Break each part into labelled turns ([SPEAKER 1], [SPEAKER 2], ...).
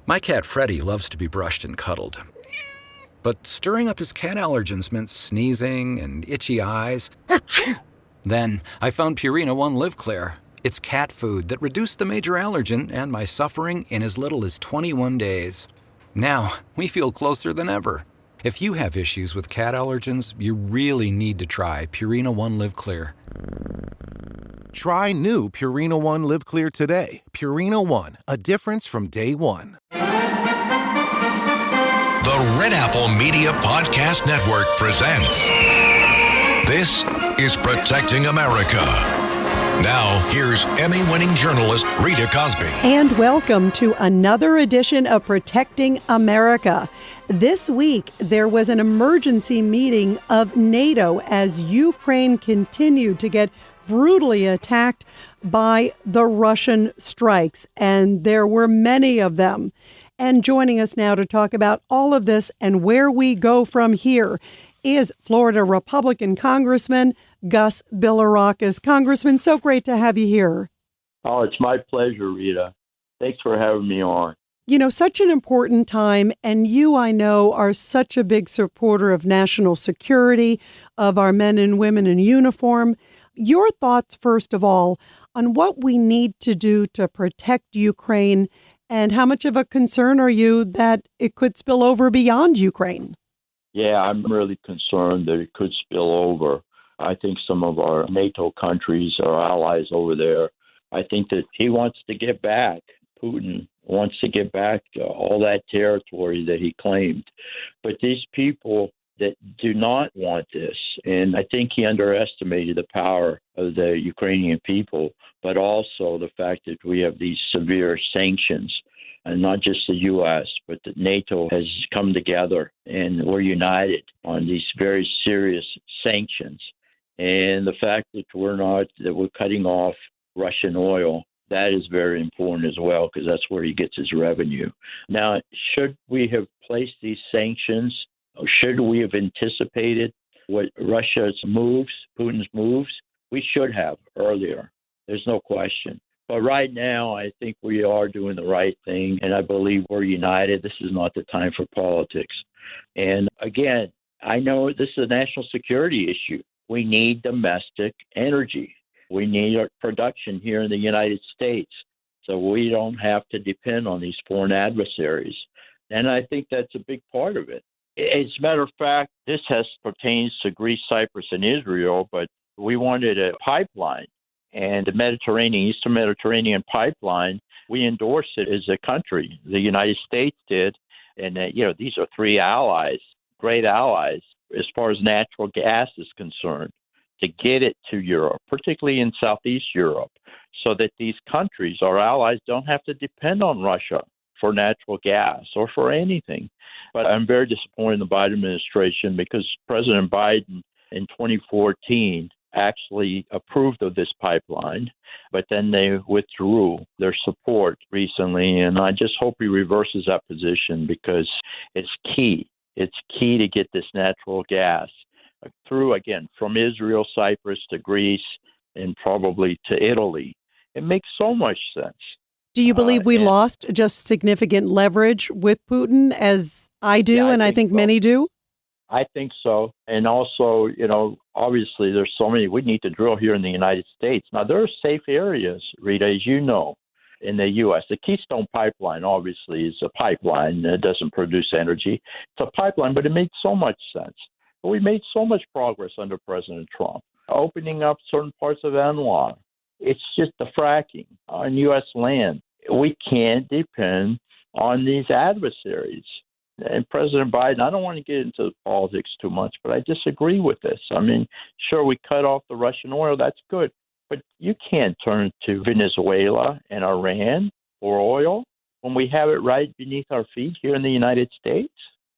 [SPEAKER 1] My cat Freddie loves to be brushed and cuddled. But stirring up his cat allergens meant sneezing and itchy eyes. Then I found Purina One Live Clear. It's cat food that reduced the major allergen and my suffering in as little as 21 days. Now, we feel closer than ever. If you have issues with cat allergens, you really need to try Purina One Live Clear.
[SPEAKER 2] Try new Purina One Live Clear today. Purina One, a difference from day one.
[SPEAKER 3] The Red Apple Media Podcast Network presents This is Protecting America. Now, here's Emmy-winning journalist Rita Cosby.
[SPEAKER 4] And welcome to another edition of Protecting America. This week, there was an emergency meeting of NATO as Ukraine continued to get brutally attacked by the Russian strikes, and there were many of them. And joining us now to talk about all of this and where we go from here is Florida Republican Congressman Gus Bilirakis. Congressman, so great to have you here.
[SPEAKER 5] Oh, it's my pleasure, Rita. Thanks for having me on.
[SPEAKER 4] You know, such an important time, and you, I know, are such a big supporter of national security, of our men and women in uniform. Your thoughts, first of all, on what we need to do to protect Ukraine, and how much of a concern are you that it could spill over beyond Ukraine?
[SPEAKER 5] Yeah, I'm really concerned that it could spill over. I think some of our NATO countries, our allies over there, I think that he wants to get back. Putin wants to get back all that territory that he claimed. But these people that do not want this, and I think he underestimated the power of the Ukrainian people, but also the fact that we have these severe sanctions, and not just the U.S., but that NATO has come together and we're united on these very serious sanctions. And the fact that we're cutting off Russian oil, that is very important as well, because that's where he gets his revenue. Now, should we have placed these sanctions, or should we have anticipated what Russia's moves, Putin's moves? We should have earlier. There's no question. But right now, I think we are doing the right thing, and I believe we're united. This is not the time for politics. And again, I know this is a national security issue. We need domestic energy. We need our production here in the United States, so we don't have to depend on these foreign adversaries. And I think that's a big part of it. As a matter of fact, this pertains to Greece, Cyprus, and Israel, but we wanted a pipeline. And the Eastern Mediterranean pipeline, we endorsed it as a country. The United States did. And, these are three allies, great allies, as far as natural gas is concerned, to get it to Europe, particularly in Southeast Europe, so that these countries, our allies, don't have to depend on Russia for natural gas or for anything. But I'm very disappointed in the Biden administration because President Biden in 2014 actually approved of this pipeline, but then they withdrew their support recently, and I just hope he reverses that position because it's key. It's key to get this natural gas through, again, from Israel, Cyprus to Greece, and probably to Italy. It makes so much sense.
[SPEAKER 4] Do you believe we lost just significant leverage with Putin, as I do, and I think so. Many do?
[SPEAKER 5] I think so. And also, obviously there's so many we need to drill here in the United States. Now, there are safe areas, Rita, as you know, in the U.S. The Keystone Pipeline, obviously, is a pipeline that doesn't produce energy. It's a pipeline, but it made so much sense. But we made so much progress under President Trump, opening up certain parts of ANWR. It's just the fracking on U.S. land. We can't depend on these adversaries. And President Biden, I don't want to get into politics too much, but I disagree with this. I mean, sure, we cut off the Russian oil. That's good. But you can't turn to Venezuela and Iran for oil when we have it right beneath our feet here in the United States.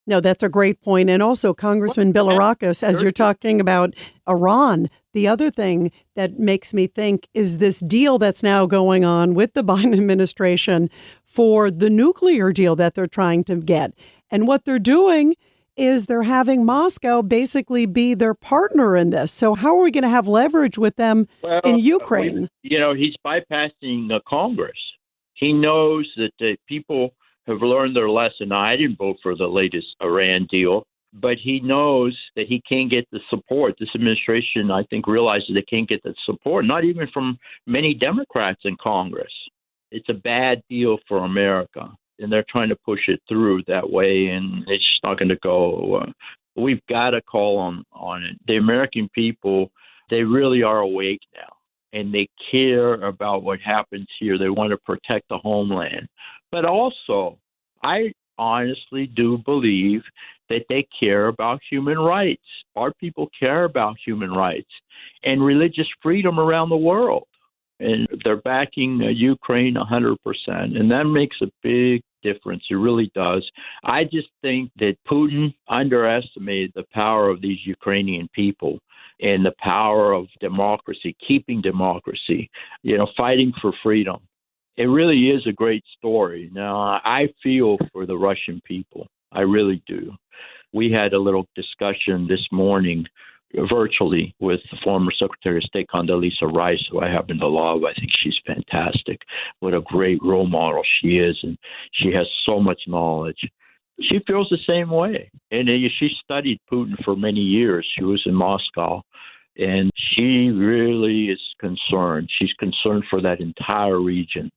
[SPEAKER 4] No, that's a great point. And also, Congressman Bilirakis, as you're talking about Iran, the other thing that makes me think is this deal that's now going on with the Biden administration for the nuclear deal that they're trying to get. And what they're doing is they're having Moscow basically be their partner in this. So how are we going to have leverage with them in Ukraine?
[SPEAKER 5] He's bypassing Congress. He knows that the people have learned their lesson. Now, I didn't vote for the latest Iran deal, but he knows that he can't get the support. This administration, I think, realizes they can't get the support, not even from many Democrats in Congress. It's a bad deal for America, and they're trying to push it through that way, and it's just not going to go. We've got to call on it. The American people, they really are awake now, and they care about what happens here. They want to protect the homeland. But also, I honestly do believe that they care about human rights. Our people care about human rights and religious freedom around the world. And they're backing Ukraine 100%. And that makes a big difference. It really does. I just think that Putin underestimated the power of these Ukrainian people and the power of democracy, keeping democracy, fighting for freedom. It really is a great story. Now, I feel for the Russian people. I really do. We had a little discussion this morning virtually with the former Secretary of State Condoleezza Rice, who I happen to love. I think she's fantastic. What a great role model she is, and she has so much knowledge. She feels the same way, and she studied Putin for many years. She was in Moscow, and she really is concerned. She's concerned for that entire region.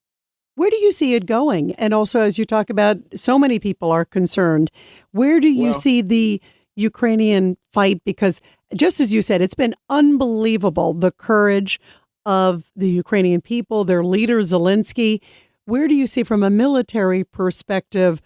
[SPEAKER 4] Where do you see it going? And also, as you talk about, so many people are concerned. Where do you see the Ukrainian fight? Because just as you said, it's been unbelievable, the courage of the Ukrainian people, their leader, Zelensky. Where do you see from a military perspective?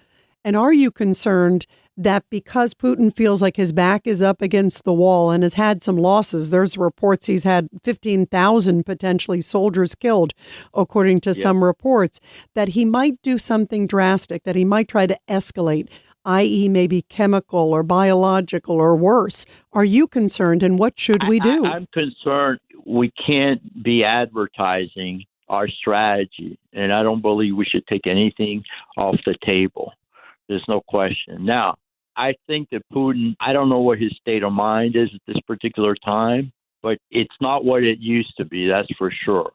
[SPEAKER 4] And are you concerned that because Putin feels like his back is up against the wall and has had some losses, there's reports he's had 15,000 potentially soldiers killed, according to some reports, that he might do something drastic, that he might try to escalate, i.e. maybe chemical or biological or worse? Are you concerned, and what should we do?
[SPEAKER 5] I'm concerned we can't be advertising our strategy, and I don't believe we should take anything off the table. There's no question. Now, I think that Putin, I don't know what his state of mind is at this particular time, but it's not what it used to be, that's for sure.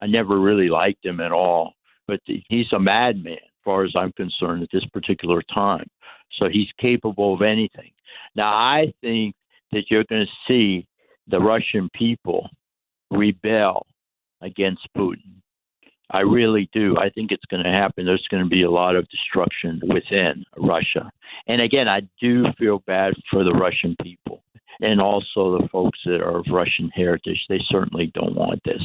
[SPEAKER 5] I never really liked him at all, but he's a madman as far as I'm concerned at this particular time. So he's capable of anything. Now, I think that you're going to see the Russian people rebel against Putin. I really do. I think it's going to happen. There's going to be a lot of destruction within Russia. And again, I do feel bad for the Russian people and also the folks that are of Russian heritage. They certainly don't want this.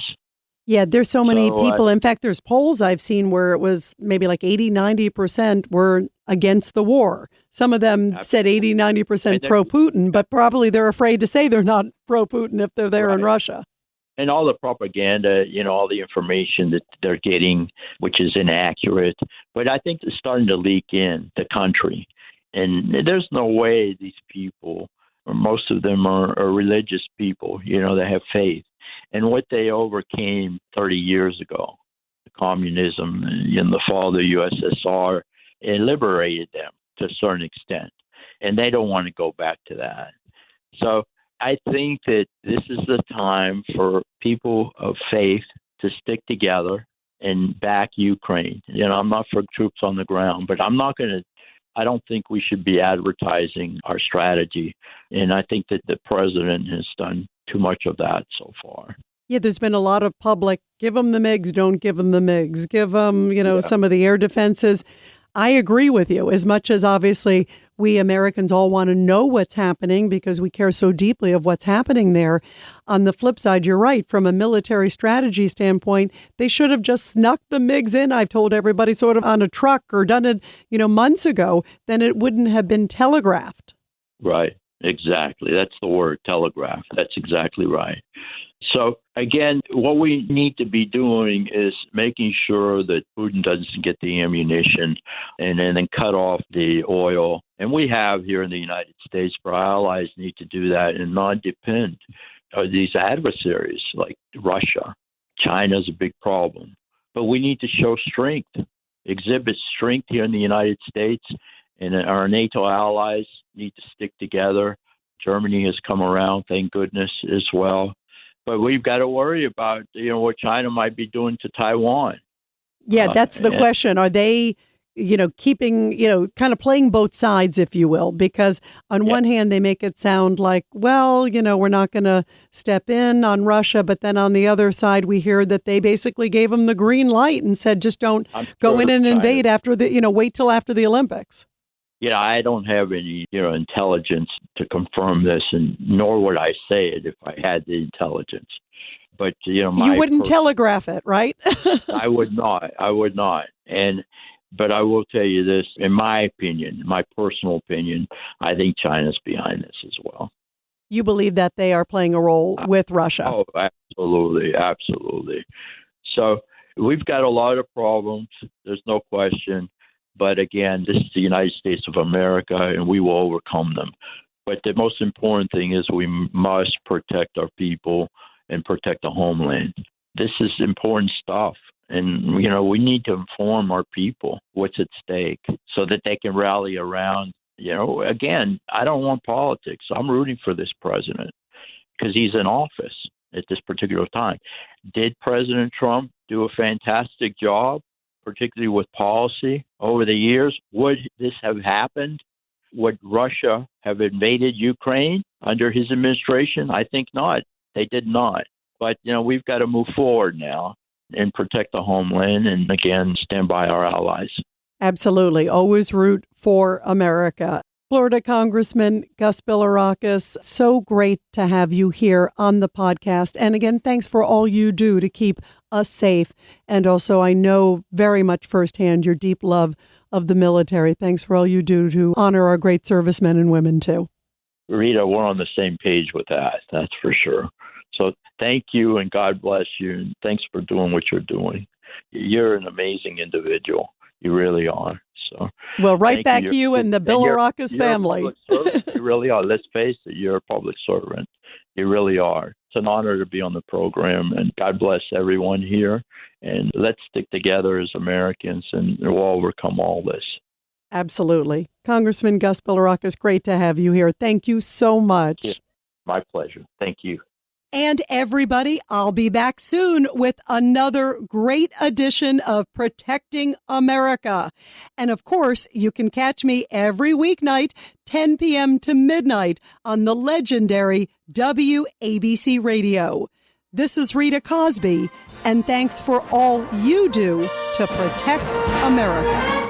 [SPEAKER 4] Yeah, there's so many people. In fact, there's polls I've seen where it was maybe like 80-90% were against the war. Some of them said 80-90% pro-Putin, but probably they're afraid to say they're not pro-Putin if they're there in Russia.
[SPEAKER 5] And all the propaganda, all the information that they're getting, which is inaccurate. But I think it's starting to leak in the country. And there's no way these people, or most of them are religious people, that have faith. And what they overcame 30 years ago, the communism and the fall of the USSR, it liberated them to a certain extent. And they don't want to go back to that. So I think that this is the time for people of faith to stick together and back Ukraine. I'm not for troops on the ground, but I don't think we should be advertising our strategy. And I think that the president has done too much of that so far.
[SPEAKER 4] Yeah, there's been a lot of public, give them the MiGs, don't give them the MiGs, give them, some of the air defenses. I agree with you, as much as obviously we Americans all want to know what's happening because we care so deeply of what's happening there. On the flip side, you're right. From a military strategy standpoint, they should have just snuck the MiGs in. I've told everybody sort of on a truck or done it, months ago. Then it wouldn't have been telegraphed.
[SPEAKER 5] Right. Exactly. That's the word, telegraph. That's exactly right. So, again, what we need to be doing is making sure that Putin doesn't get the ammunition and then cut off the oil. And we have here in the United States, but our allies need to do that and not depend on these adversaries like Russia. China is a big problem. But we need to show strength, exhibit strength here in the United States, and our NATO allies need to stick together. Germany has come around, thank goodness, as well. But we've got to worry about, what China might be doing to Taiwan.
[SPEAKER 4] Yeah, that's the question. Are they keeping, kind of playing both sides, if you will, because on one hand, they make it sound like, well, we're not going to step in on Russia. But then on the other side, we hear that they basically gave them the green light and said, just don't go in and invade after wait till after the Olympics.
[SPEAKER 5] I don't have any, intelligence to confirm this, and nor would I say it if I had the intelligence. But, you
[SPEAKER 4] wouldn't telegraph it, right?
[SPEAKER 5] I would not. But I will tell you this, in my opinion, my personal opinion, I think China's behind this as well.
[SPEAKER 4] You believe that they are playing a role with Russia?
[SPEAKER 5] Oh, absolutely, absolutely. So we've got a lot of problems. There's no question. But again, this is the United States of America, and we will overcome them. But the most important thing is we must protect our people and protect the homeland. This is important stuff. And, we need to inform our people what's at stake so that they can rally around. Again, I don't want politics. I'm rooting for this president because he's in office at this particular time. Did President Trump do a fantastic job, particularly with policy over the years? Would this have happened? Would Russia have invaded Ukraine under his administration? I think not. They did not. But, we've got to move forward now and protect the homeland and, again, stand by our allies.
[SPEAKER 4] Absolutely. Always root for America. Florida Congressman Gus Bilirakis, so great to have you here on the podcast. And again, thanks for all you do to keep us safe. And also, I know very much firsthand your deep love of the military. Thanks for all you do to honor our great servicemen and women, too.
[SPEAKER 5] Rita, we're on the same page with that. That's for sure. So thank you, and God bless you, and thanks for doing what you're doing. You're an amazing individual. You really are. So,
[SPEAKER 4] well, right back to you and the Bilirakis family.
[SPEAKER 5] You really are. Let's face it, you're a public servant. You really are. It's an honor to be on the program, and God bless everyone here. And let's stick together as Americans, and we'll overcome all this.
[SPEAKER 4] Absolutely. Congressman Gus Bilirakis, great to have you here. Thank you so much.
[SPEAKER 5] Yeah, my pleasure. Thank you.
[SPEAKER 4] And everybody, I'll be back soon with another great edition of Protecting America. And of course, you can catch me every weeknight, 10 p.m. to midnight on the legendary WABC Radio. This is Rita Cosby, and thanks for all you do to protect America.